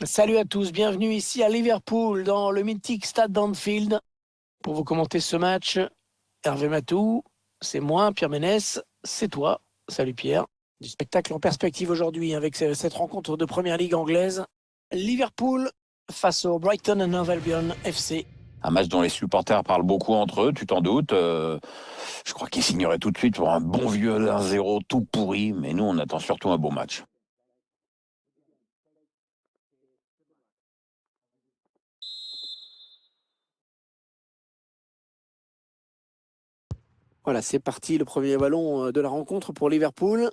Salut à tous, bienvenue ici à Liverpool dans le mythique stade d'Anfield. Pour vous commenter ce match, Hervé Matou, c'est moi, Pierre Ménès, c'est toi. Salut Pierre. Du spectacle en perspective aujourd'hui avec cette rencontre de Première Ligue anglaise. Liverpool face au Brighton and Hove Albion FC. Un match dont les supporters parlent beaucoup entre eux, tu t'en doutes. Je crois qu'ils signeraient tout de suite pour un bon vieux 1-0 tout pourri, mais nous on attend surtout un beau match. Voilà, c'est parti, le premier ballon de la rencontre pour Liverpool.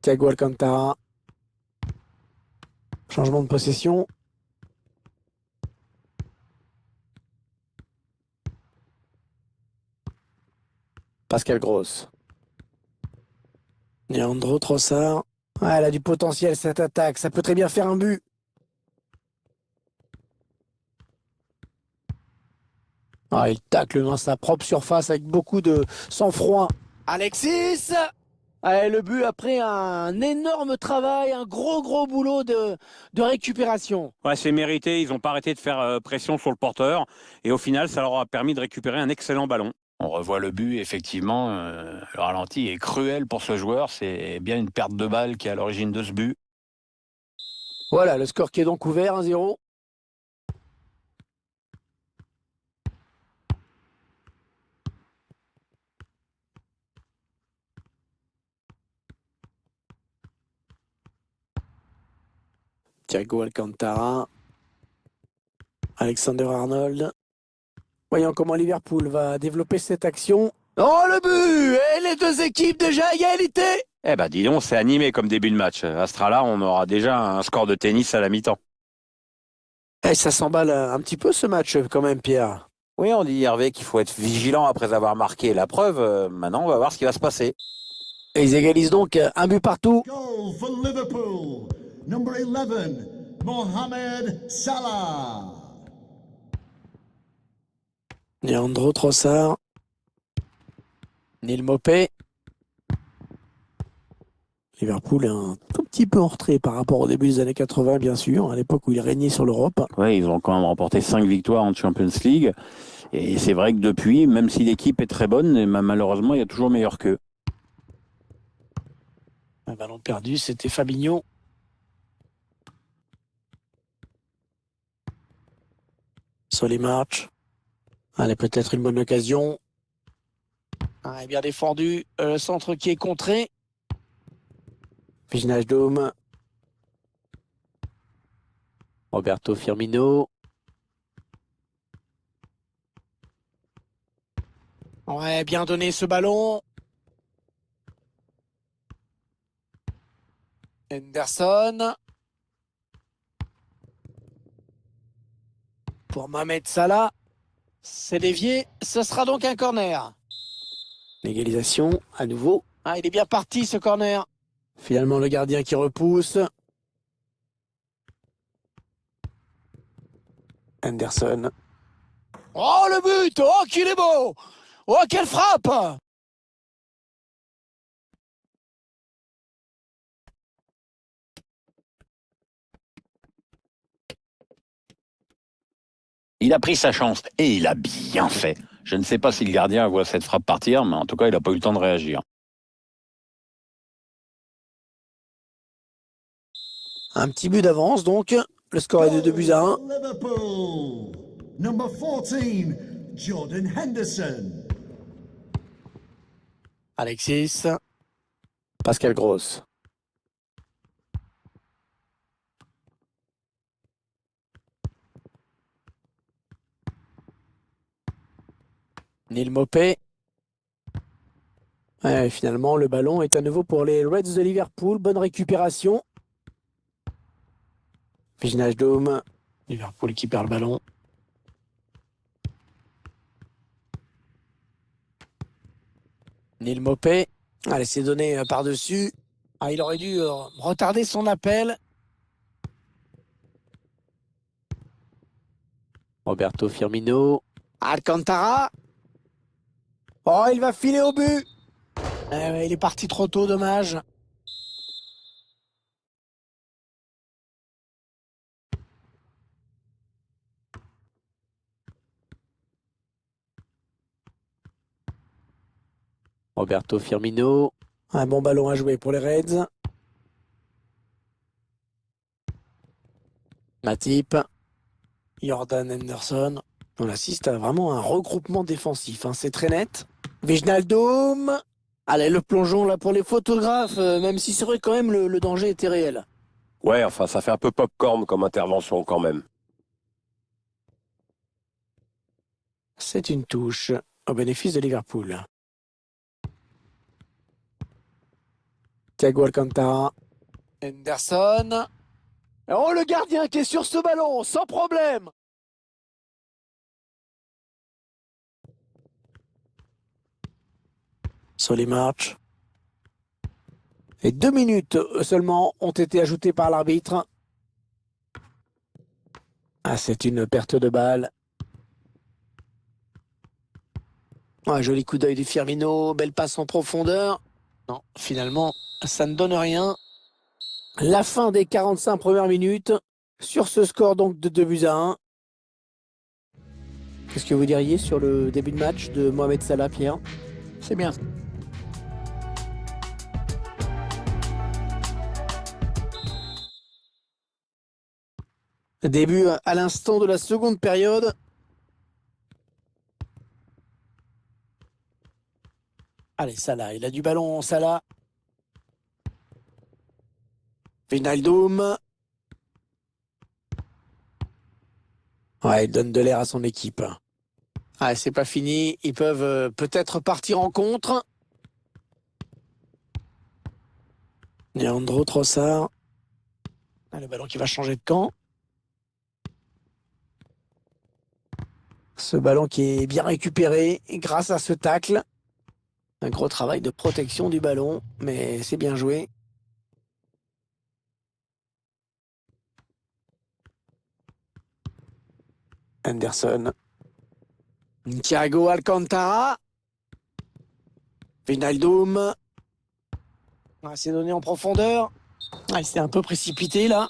Thiago Alcantara. Changement de possession. Pascal Gross. Leandro Trossard. Ah, elle a du potentiel cette attaque, ça peut très bien faire un but. Ah, il tacle dans sa propre surface avec beaucoup de sang-froid. Alexis! Ah, le but après un énorme travail, un gros boulot de récupération. Ouais, c'est mérité, ils n'ont pas arrêté de faire pression sur le porteur et au final ça leur a permis de récupérer un excellent ballon. On revoit le but, effectivement, le ralenti est cruel pour ce joueur, c'est bien une perte de balle qui est à l'origine de ce but. Voilà, le score qui est donc ouvert, 1-0. Thiago Alcantara. Alexander Arnold. Voyons comment Liverpool va développer cette action. Oh, le but! Et les deux équipes déjà à égalité! Eh ben dis donc, c'est animé comme début de match. À ce là on aura déjà un score de tennis à la mi-temps. Eh, ça s'emballe un petit peu ce match quand même, Pierre. Oui, on dit Hervé qu'il faut être vigilant après avoir marqué. La preuve, maintenant on va voir ce qui va se passer. Et ils égalisent donc un but partout. Goal for Liverpool, number 11, Mohamed Salah. Leandro Trossard. Neil Maupay. Liverpool est un tout petit peu en retrait par rapport au début des années 80, bien sûr, à l'époque où il régnait sur l'Europe. Ouais, ils ont quand même remporté 5 victoires en Champions League. Et c'est vrai que depuis, même si l'équipe est très bonne, malheureusement, il y a toujours meilleur qu'eux. Un ballon perdu, c'était Fabinho. Solly March. Allez, peut-être une bonne occasion. Ah, bien défendu. Le centre qui est contré. Viginage Dôme. Roberto Firmino. Ouais, bien donné ce ballon. Henderson. Pour Mohamed Salah. C'est dévié. Ce sera donc un corner. L'égalisation à nouveau. Ah, il est bien parti ce corner. Finalement, le gardien qui repousse. Henderson. Oh, le but! Oh, qu'il est beau! Oh, quelle frappe! Il a pris sa chance et il a bien fait. Je ne sais pas si le gardien voit cette frappe partir, mais en tout cas, il n'a pas eu le temps de réagir. Un petit but d'avance, donc. Le score est de 2-1. Liverpool, number 14, Jordan Henderson. Alexis. Pascal Gross. Neil Maupay. Ouais, finalement, le ballon est à nouveau pour les Reds de Liverpool. Bonne récupération. Viginage Dôme. Liverpool qui perd le ballon. Neil Maupay. Allez, c'est donné par-dessus. Ah, il aurait dû retarder son appel. Roberto Firmino. Alcantara. Oh, il va filer au but. Ouais, il est parti trop tôt, dommage. Roberto Firmino. Un bon ballon à jouer pour les Reds. Matip. Jordan Henderson. On assiste à vraiment un regroupement défensif, hein. C'est très net. Wijnaldum. Allez, le plongeon là pour les photographes, même si c'est vrai quand même le danger était réel. Ouais, enfin, ça fait un peu popcorn comme intervention quand même. C'est une touche au bénéfice de Liverpool. Thiago Alcantara. Henderson. Oh, le gardien qui est sur ce ballon, sans problème. Solly March. Et 2 minutes seulement ont été ajoutées par l'arbitre. Ah, c'est une perte de balle. Un joli coup d'œil du Firmino, belle passe en profondeur. Non, finalement, ça ne donne rien. La fin des 45 premières minutes, sur ce score donc de 2-1. Qu'est-ce que vous diriez sur le début de match de Mohamed Salah, Pierre? C'est bien. Début à l'instant de la seconde période. Allez, Salah, il a du ballon, Salah. Wijnaldum. Ouais, il donne de l'air à son équipe. Ah, c'est pas fini. Ils peuvent peut-être partir en contre. Leandro Trossard. Ah, le ballon qui va changer de camp. Ce ballon qui est bien récupéré grâce à ce tacle. Un gros travail de protection du ballon, mais c'est bien joué. Anderson. Thiago Alcantara. Wijnaldum. Ah, c'est donné en profondeur. Ah, il s'est un peu précipité là.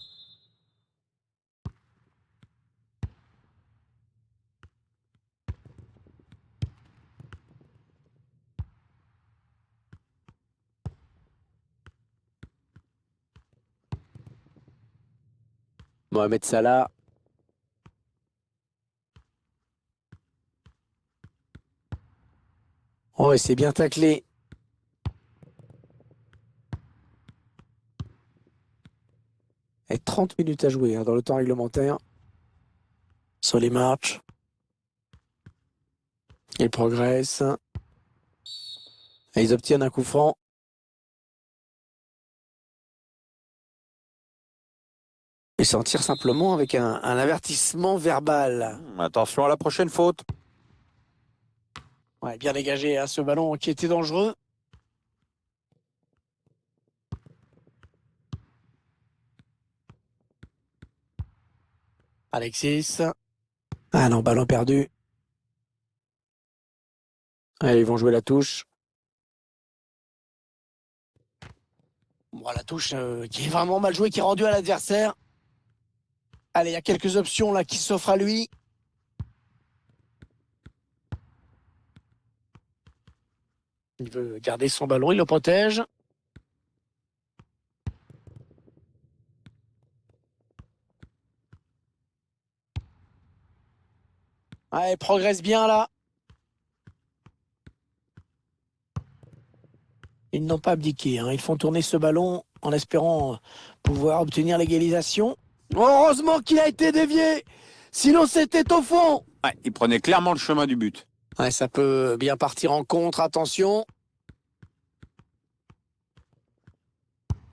Mohamed Salah. Oh, et c'est bien taclé. Et 30 minutes à jouer hein, dans le temps réglementaire. Solly March. Ils progressent. Et ils obtiennent un coup franc. Ils s'en tirent simplement avec un avertissement verbal. Attention à la prochaine faute. Ouais, bien dégagé à ce ballon qui était dangereux. Alexis. Ah non, ballon perdu. Allez, ils vont jouer la touche. Bon, la touche qui est vraiment mal jouée, qui est rendue à l'adversaire. Allez, il y a quelques options là qui s'offrent à lui. Il veut garder son ballon, il le protège. Ah, il progresse bien là. Ils n'ont pas abdiqué, hein. Ils font tourner ce ballon en espérant pouvoir obtenir l'égalisation. Heureusement qu'il a été dévié. Sinon, c'était au fond. Ouais, il prenait clairement le chemin du but. Ouais, ça peut bien partir en contre, attention.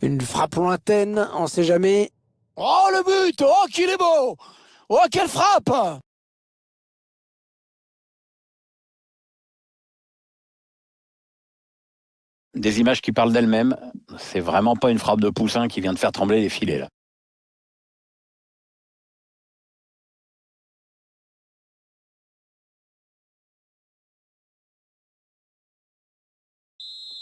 Une frappe lointaine, on ne sait jamais. Oh, le but! Oh, qu'il est beau! Oh, quelle frappe! Des images qui parlent d'elles-mêmes. C'est vraiment pas une frappe de poussin qui vient de faire trembler les filets, là.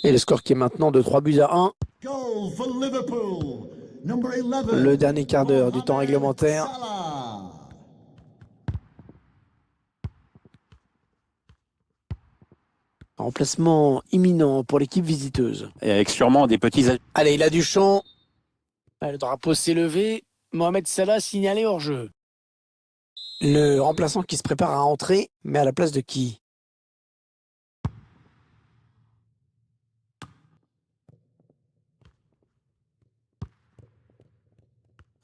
Et le score qui est maintenant de 3-1. Goal for Liverpool. Number 11. Le dernier quart d'heure du temps Mohamed réglementaire. Salah. Remplacement imminent pour l'équipe visiteuse. Et avec sûrement des petits Allez, il a du champ. Le drapeau s'est levé. Mohamed Salah signalé hors jeu. Le remplaçant qui se prépare à entrer, mais à la place de qui?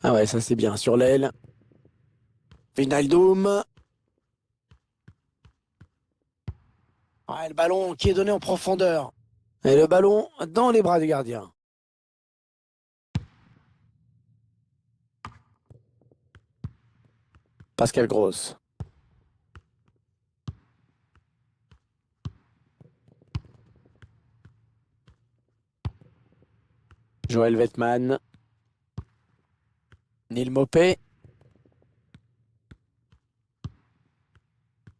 Ah ouais, ça c'est bien. Sur l'aile. Wijnaldum. Ouais, le ballon qui est donné en profondeur. Et le ballon dans les bras du gardien. Pascal Gross. Joël Vettman. Neil Maupay.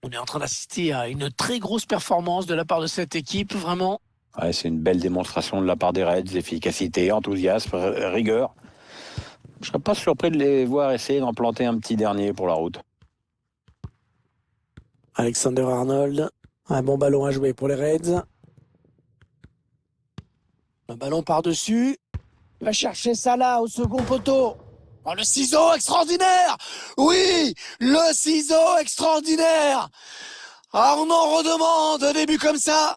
On est en train d'assister à une très grosse performance de la part de cette équipe, vraiment. Ouais, c'est une belle démonstration de la part des Reds, efficacité, enthousiasme, rigueur. Je serais pas surpris de les voir essayer d'en planter un petit dernier pour la route. Alexander Arnold. Un bon ballon à jouer pour les Reds. Un ballon par-dessus. Il va chercher Salah au second poteau. Oh, le ciseau extraordinaire! Oui! Le ciseau extraordinaire! Ah, on en redemande un début comme ça!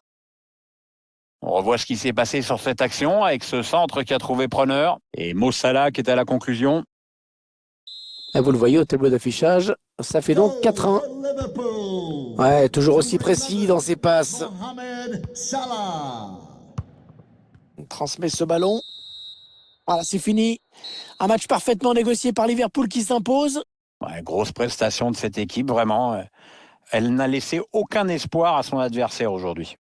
On revoit ce qui s'est passé sur cette action avec ce centre qui a trouvé preneur et Mo Salah qui est à la conclusion. Et vous le voyez au tableau d'affichage, ça fait donc 4-1. Liverpool. Ouais, toujours aussi précis dans ses passes. Mohamed Salah. On transmet ce ballon. Voilà, c'est fini. Un match parfaitement négocié par Liverpool qui s'impose. Ouais, grosse prestation de cette équipe, vraiment. Elle n'a laissé aucun espoir à son adversaire aujourd'hui.